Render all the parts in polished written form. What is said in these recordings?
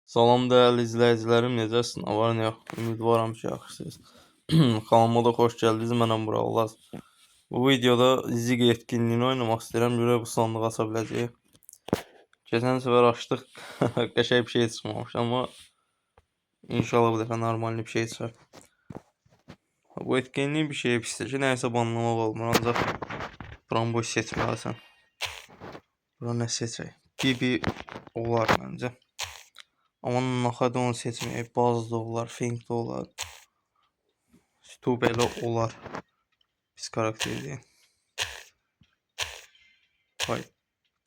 Salam dəyərli izləyicilərim, necəsiniz? Nə var, nə yox? Ümidvaram ki, yaxşısınız. Kanalıma da xoş gəldiniz. Mənəm Buralar. Bu videoda Ziggy etkinliyini oynamaq istəyirəm. Görə bu sandığı aça biləcəyik. Keçən səfər açdıq. Qəşəng bir şey çıxmamış, amma inşallah bu dəfə normal bir şey çıxar. Bu etkinliyin bir şeyi pisdir ki, nəyəsə banlamaq olmur. Ancaq bramboy seçməlisən. Bura nə seçək? Bibi olar məncə. Amma naxada onu seçməyək. Baz da olar, Fink də olar. Stu belə olar. Pis karakter deyil. Hay.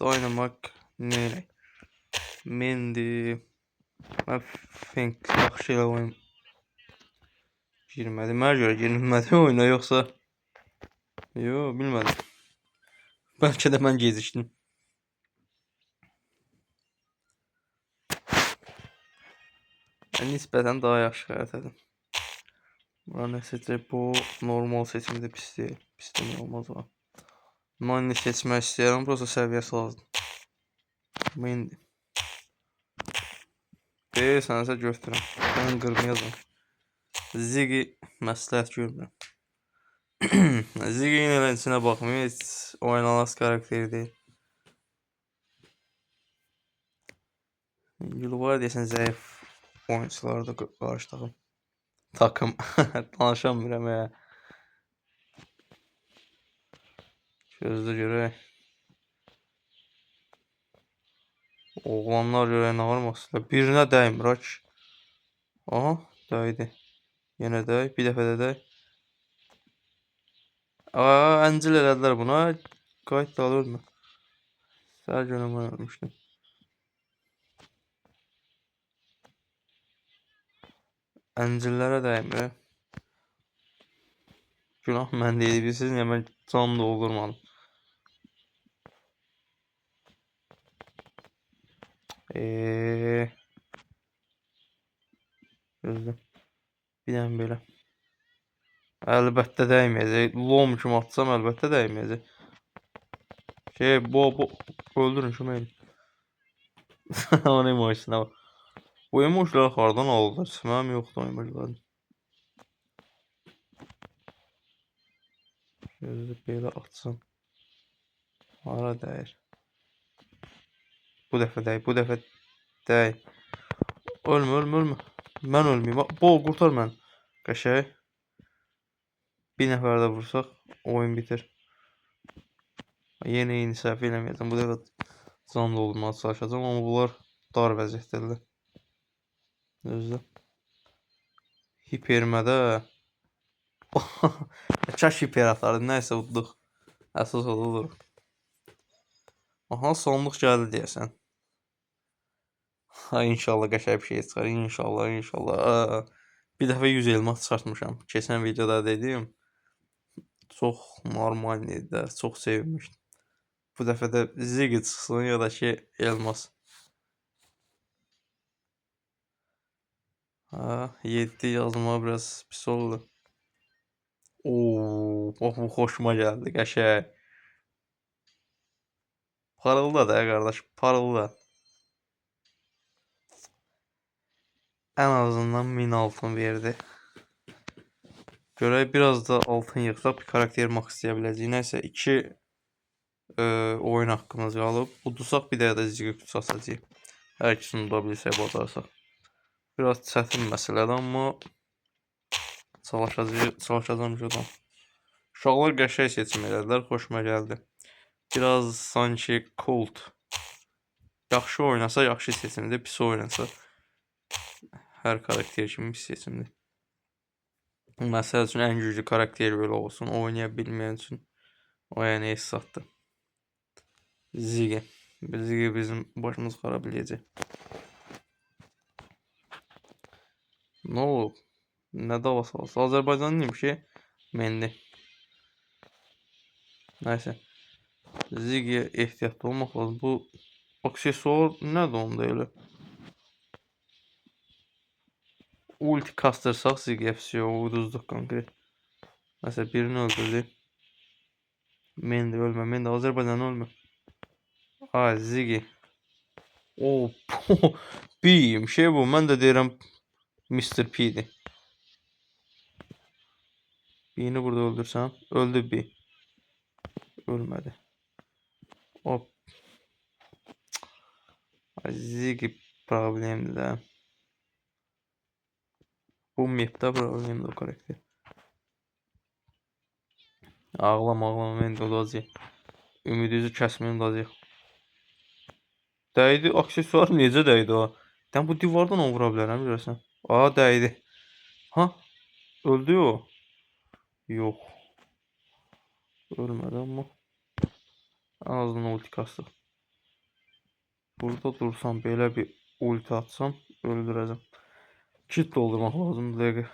Dynamite nə elək? Mendy. Mən Fink yaxşı elə oyun girmədi. Mənə görə girilmədi oyuna, yoxsa yo, bilmədim. Bəlkə də mən gecikdim. Nisbətən daha yaxşı xəritədir. Bura nə seçək? Bu normal seçimi də pis deyil. Pis demək olmaz o. Nani seçmək istəyirəm. Burası səviyyəsi lazım. Mendy. Sənsə götürəm. Mən qırmayacam. Ziggy məsləhət görmürəm. Ziggy'nin eləsinə baxmayın. Heç oynanası karakteri deyil. Var deyəsən zəif oyuncuları da qarşı takım. Danışamıram ya. Gözlə görək. Oğlanlar görək nə var masada. Birinə dəymir aç. Aha, dəydi. Yenə dəy. Bir dəfə də dəy. Əncil elədilər buna. Qayıt da alırmı? Səhər günə mən ölmüşdüm. Əncillərə dəymir. Günah mən deyil. Bilirsiniz niyə mən can doldurmadım. Gözlə. Bir dənə belə. Əlbəttə dəyməyəcək. Lom kimi atsam əlbəttə dəyməyəcək. Bu öldürün şunu elin. Onun emojisine bak. Bu emojiler hardan aldılar? Mənim yoxdur o emojilərin. Gözlə belə atsam. Hara dəyir? Bu dəfə dəy, bu dəfə dəy. Ölmə. Mən ölməyim. Bol qurtar mən. Qəşəng. Bir nəfər də vursaq oyun bitir. Yeni səhv eləməyəcəm. Bu dəfə can doldurmağa çalışacağım, amma bunlar dar vəziyyətdədirlər. Gözlə. Hipermədə. Kaş hiper atardı. Nəysə udduq. Əsas odur. Aha, sonluq gəldi deyəsən. Ha, inşallah qəşəng bir şey çıxar. İnşallah. Bir dəfə 100 elmas çıxartmışam. Keçən videoda dedim. Çox normal idi. Çox sevinmişdim. Bu dəfə də Ziggy çıxsın ya da ki elmas. Ha, 7 yazma biraz pis oldu. Oo, bu xoşuma gəldi, qəşəng. Parılda da qardaş, parılda. En azından 1000 altın verdi. Görək biraz da altın yığsaq bir karakter max istəyə biləcəyik. Nəysə 2 oyun haqqımız qalıb. Udusaq bir dəfə də Ziggy kutusu açacağıq. Hər ikisini uda bilsək bacarsaq. Biraz çətin məsələdir, amma çalışacağım şuradan. Uşaqlar qəşəng seçim elədilər, xoşuma gəldi. Biraz sanki Colt. Yaxşı oynasa yaxşı seçimdir, pis oynasa hər karakter kimi pis seçimdir. Məsəl üçün ən güclü karakter belə olsun, oynaya bilməyən üçün o yəni heç satdı. Ziggy bizim başımız xarab eləyəcək. Nə olub? Nə dava salsa? Azərbaycanlıymış ki, Mendy. Nəysə. Ziggy'yə ehtiyatlı olmaq lazım. Bu aksesuar nədir onda elə? Ulti kastırsaq Ziggy'yə vəsiyo, uduzduq konkret. Məsələn, birini öldürdük. Mendy ölmə, Mendy Azərbaycan ölmə. Ay, Ziggy. B'yim şey bu. Mən də deyirəm Mr. P'dir. B'ni burada öldürsəm. Öldü B. Ölmədi. Hop. Ziggy problemdir də. Bu map'də problemdir o karakter. Ağlama mən də olacaq. Ümidinizi kəsməyin olacaq. Dəydi, aksesuar necə dəydi o? Dən bu divardan o vura bilərəm görəsən. Aa, dəydi. Ha? Öldü o. Yox. Ölmədi amma. En azından ulti kastı. Burada dursam belə bir ulti atsam öldürəcəm. Kit doldurmaq lazımdır dəqiqə.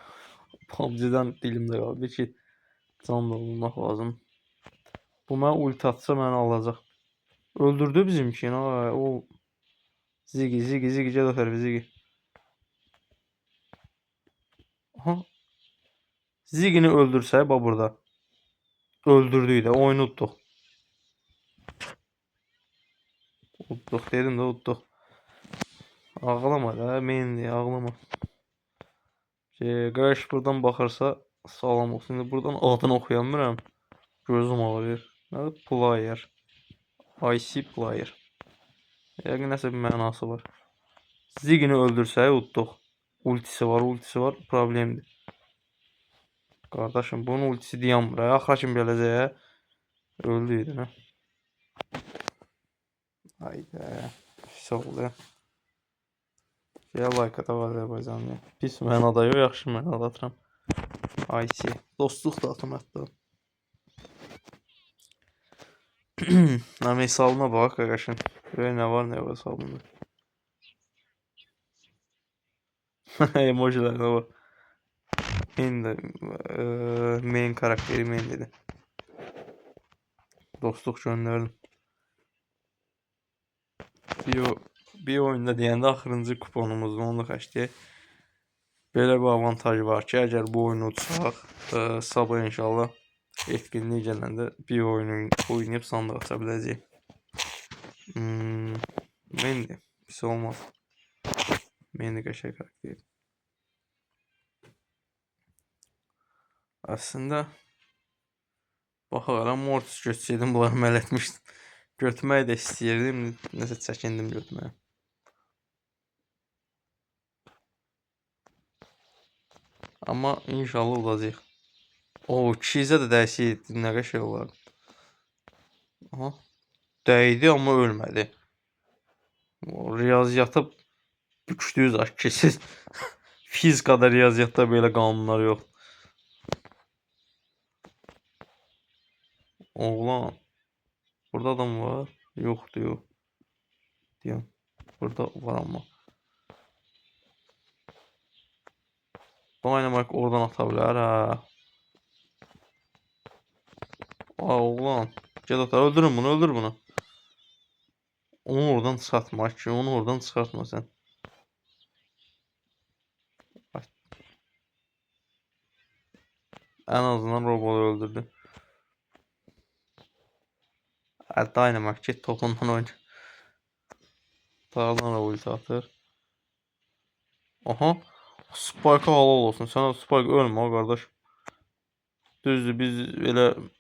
PUBG-dən dilimdə qaldı ki, can doldurmaq lazım. Bu mənə ulti atsa məni alacaq. Öldürdü bizimkini. O Ziggy gəl ötər Ziggy. Aha. Ziggy'ni öldürsə bax burada. Öldürdük də oyunu utduq. Utduq dedim də utduq. Ağlama da menli ağlama. Qarşı buradan baxırsa salam olsun. İndi buradan adını oxuyamıram. Gözüm ağrıyır. Nədir? Player. IC player. Yəqin nəsə bir mənası var. Ziggy'ni öldürsə utduq. Ultisi var, problemdir. Qardaşım bunun ultisi dayanmır. Axıra kimi gələcək. Öldü idi nə? Hayda. Pis oldu. Ya like ata var Azərbaycanlı. Pis mənada yox, yaxşı mənada atıram. IC. Dostluq da atam hətta. Hesabına bak arkadaşım. Böyle ne var ne yok hesabında. Emojiler ne var. Benim de main karakteri main dedi. Dostluk gönderdim. Bir oyunda deyəndə axırıncı kuponumuzda onu xəşdi. Belə bir avantajı var ki, əgər bu oyunu utsaq, sabah inşallah etkinliği gələndə bir oyunu oynayıb sandıq aça biləcəyik. Mendy, pis olmaz. Mendy qəşəng karakter. Aslında baxaram Mortis götürsəydim bunları əməl etmişdim. Götürməyi də istəyirdim, nəsə çəkindim götürməyə. Amma inşallah olacaq. O, kişizə də dəyişik nə qəşəng olar. Aha. Dəydi amma ölmədi. O, riyaziyyata bükdüyüz kişiz. Fizikada riyaziyyatda belə qanunlar yox. Oğlan. Burada adam var. Yoxdur, yox. Deyəm. Burada var amma. Dynamite oradan ata bilər ha. Aa, oğlan. Gel atar. Öldürün bunu, öldür bunu. Onu oradan çıxartma ki, onu oradan çıxartma sen. En azından robotu öldürdü. Dynamite git topundan oyna. Dağdan ulti atır. Aha. Spike'a halal olsun. Sana Spike ölmə o qardaş. Düzdür biz elə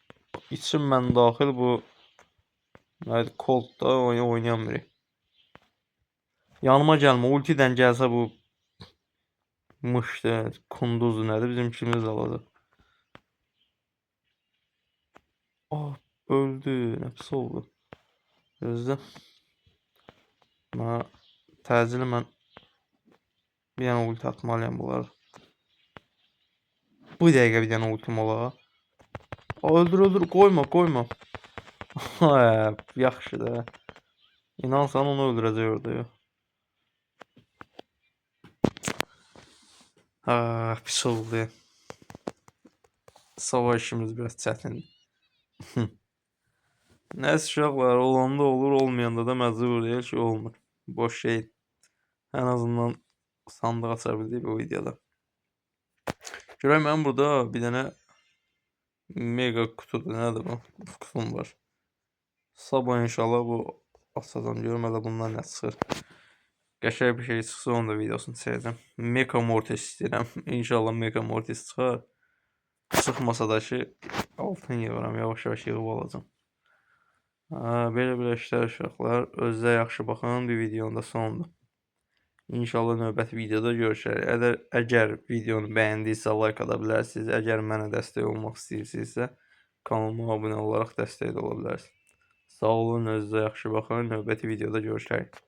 içim mən daxil bu Colt da oynayamırıq. Yanıma gəlmə. Ultidən gəlsə bu mışdır, kunduzdur nədir bizim işimiz alacaq. Ah, öldü. Nə pis oldu. Gözlə. Mənə təcili mən bir dənə ulti atmalıyam bunlar. Bu dəqiqə bir dənə ultim ola. Öldür, qoyma. Yaxşı da. İnansan onu öldürəcək orada. Pis oldu. Savaş işimiz biraz çətindir. Nəsə uşaqlar olanda olur, olmayanda da məcbur deyil ki, olmur. Boş şey. En azından sandık aça bildik bu videoda. Görək mən burada bir dənə mega kutudur, nədir bu? Kutum var. Sabah inşallah bu açacağım, görüm hələ bundan nə çıxır. Qəşəng bir şey çıxsa onun da videosunu çəkəcəm. Mecha Mortis istəyirəm. İnşallah Mecha Mortis çıxar. Çıxmasa da ki, altın yığıram, yavaş-yavaş yığıb alacam. Belə işlər uşaqlar. Özünüzə yaxşı baxın. Bir videonun da sonunda. İnşallah növbəti videoda görüşərik. Əgər videonu bəyəndiysə like ata bilərsiniz. Əgər mənə dəstək olmaq istəyirsinizsə kanalıma abunə olaraq dəstək də ola bilərsiniz. Sağ olun, özünüzə yaxşı baxın. Növbəti videoda görüşərik.